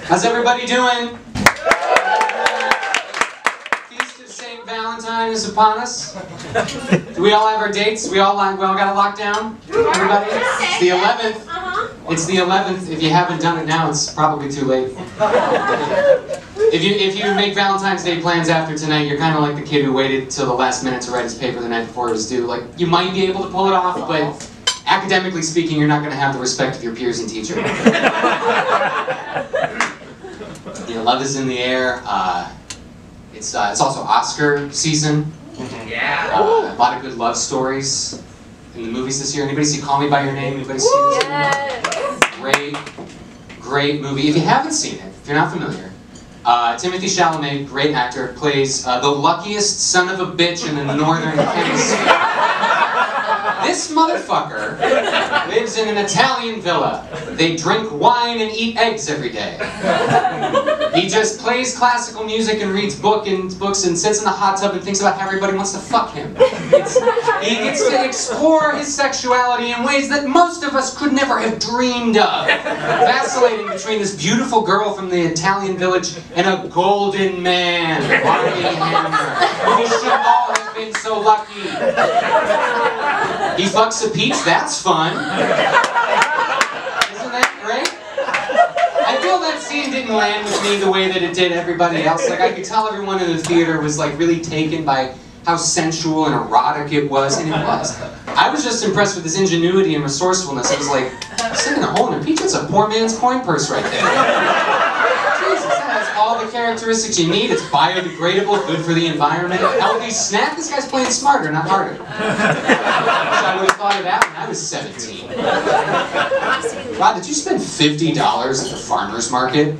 How's everybody doing? Feast of St. Valentine is upon us. Do we all have our dates? We all got a lockdown? Everybody? It's the 11th. It's the 11th. If you haven't done it now, it's probably too late. If you make Valentine's Day plans after tonight, you're kind of like the kid who waited till the last minute to write his paper the night before it was due. Like, you might be able to pull it off, but academically speaking, you're not going to have the respect of your peers and teachers. Love is in the air. It's also Oscar season. Yeah. A lot of good love stories in the movies this year. Anybody see Call Me By Your Name? Anybody see this? Yes. Great movie. If you haven't seen it, if you're not familiar, Timothée Chalamet, great actor, plays the luckiest son of a bitch in the northern hemisphere. This motherfucker lives in an Italian villa. They drink wine and eat eggs every day. He just plays classical music and reads books and sits in the hot tub and thinks about how everybody wants to fuck him. He gets to explore his sexuality in ways that most of us could never have dreamed of. Vacillating between this beautiful girl from the Italian village and a golden man, Armie Hammer. We should all have been so lucky. He fucks a peach, that's fun. Isn't that great? I feel that scene didn't land with me the way that it did everybody else. Like, I could tell everyone in the theater was like really taken by how sensual and erotic it was, and it was. I was just impressed with his ingenuity and resourcefulness. I was like, sticking a hole in a peach, that's a poor man's coin purse right there. Jesus, that has all the characteristics you need. It's biodegradable, good for the environment, healthy snack. This guy's playing smarter, not harder. I would have thought of that when I was 17. Rod, did you spend $50 at the farmer's market?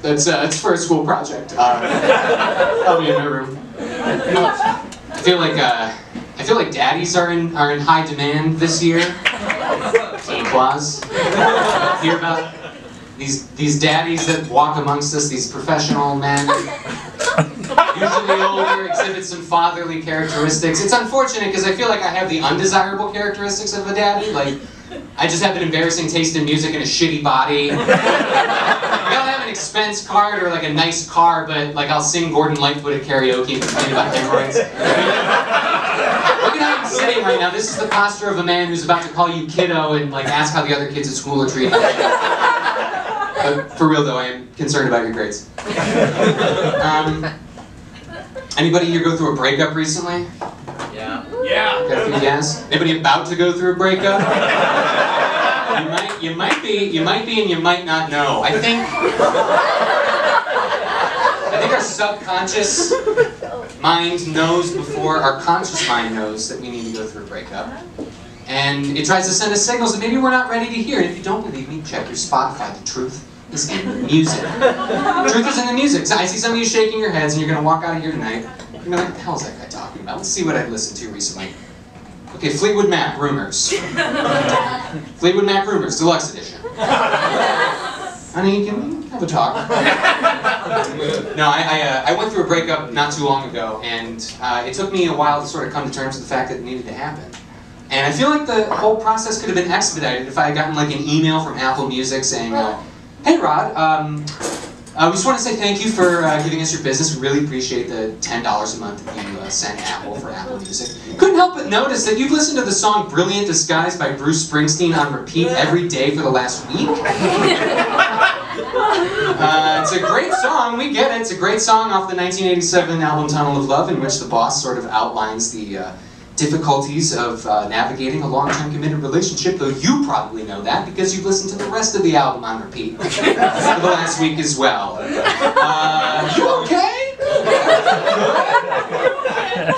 It's for a school project. I'll be in my room. I feel like daddies are in high demand this year. Santa Claus. Hear about these daddies that walk amongst us, these professional men, usually older, exhibit some fatherly characteristics. It's unfortunate because I feel like I have the undesirable characteristics of a daddy. Like, I just have an embarrassing taste in music and a shitty body. I don't have an expense card or like a nice car, but like I'll sing Gordon Lightfoot at karaoke and complain about hemorrhoids. Look at how I'm sitting right now. This is the posture of a man who's about to call you kiddo and like ask how the other kids at school are treating you. For real though, I am concerned about your grades. Anybody here go through a breakup recently? Yeah. Got a few yes? Anybody about to go through a breakup? You might be, and you might not know. I think our subconscious mind knows before our conscious mind knows that we need to go through a breakup. And it tries to send us signals that maybe we're not ready to hear. And if you don't believe me, check your Spotify. The truth is in the music. The truth is in the music. So I see some of you shaking your heads, and you're going to walk out of here tonight. You're going to be like, what the hell is that guy talking about? Let's see what I've listened to recently. Okay, Fleetwood Mac, Rumors. Fleetwood Mac, Rumors, Deluxe Edition. Honey, can we have a talk? No, I went through a breakup not too long ago, and it took me a while to sort of come to terms with the fact that it needed to happen. And I feel like the whole process could have been expedited if I had gotten like an email from Apple Music saying, hey Rod, we just want to say thank you for giving us your business. We really appreciate the $10 a month that you send Apple for Apple Music. Couldn't help but notice that you've listened to the song Brilliant Disguise by Bruce Springsteen on repeat every day for the last week. It's a great song, we get it. It's a great song off the 1987 album Tunnel of Love, in which the boss sort of outlines the difficulties of navigating a long-term committed relationship, though you probably know that because you've listened to the rest of the album on repeat for the last week as well. You okay?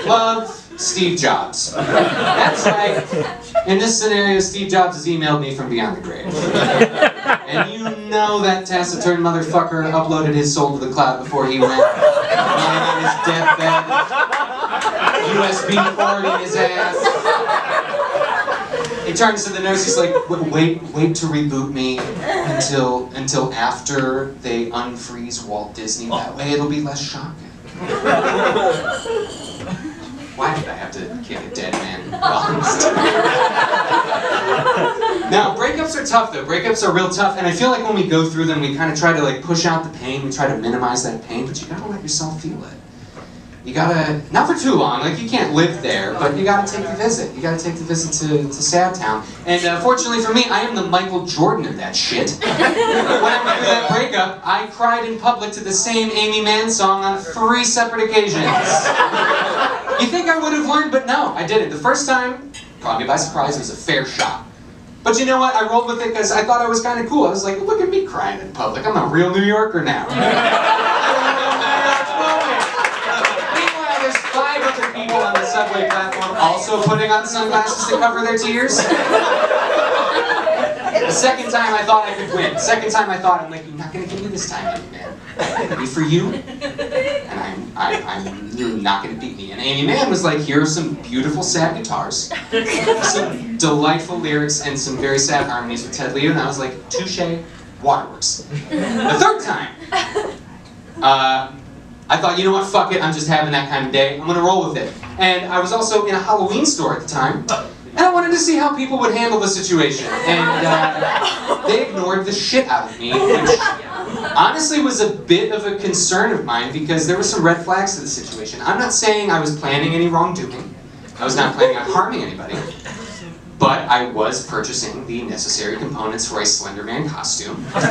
Love, Steve Jobs. That's right. In this scenario, Steve Jobs has emailed me from beyond the grave. And you know that taciturn motherfucker uploaded his soul to the cloud before he went. Lying on his deathbed. USB port in his ass. He turns to the nurse, he's like, wait to reboot me until after they unfreeze Walt Disney. That way it'll be less shocking. Why did I have to kick a dead man? Now, breakups are tough though. Breakups are real tough, and I feel like when we go through them, we kind of try to like push out the pain, we try to minimize that pain, but you gotta let yourself feel it. You gotta, not for too long, like you can't live there, but you gotta take the visit. You gotta take the visit to Sad Town. And fortunately for me, I am the Michael Jordan of that shit. When I went through that breakup, I cried in public to the same Amy Mann song on 3 separate occasions. You think I would have learned, but no, I didn't. The first time, caught me by surprise, it was a fair shot. But you know what, I rolled with it because I thought I was kind of cool. I was like, look at me crying in public, I'm a real New Yorker now. Meanwhile, there's 5 other people on the subway platform also putting on sunglasses to cover their tears. The second time I thought I could win. The second time I thought, I'm like, you're not going to get me this time, Amy Mann. I'm going to be for you, and you're not going to beat me. And Amy Mann was like, here are some beautiful sad guitars, some delightful lyrics, and some very sad harmonies with Ted Leo. And I was like, touche, waterworks. The third time, I thought, you know what, fuck it, I'm just having that kind of day. I'm going to roll with it. And I was also in a Halloween store at the time. And I wanted to see how people would handle the situation. And they ignored the shit out of me, which honestly was a bit of a concern of mine because there were some red flags to the situation. I'm not saying I was planning any wrongdoing. I was not planning on harming anybody. But I was purchasing the necessary components for a Slender Man costume. And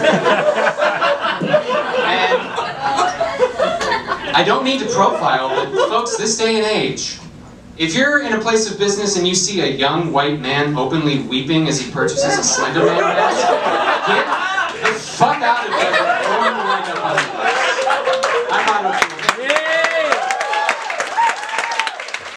I don't mean to profile, but folks, this day and age, if you're in a place of business and you see a young white man openly weeping as he purchases a Slender Man mask, get the fuck out of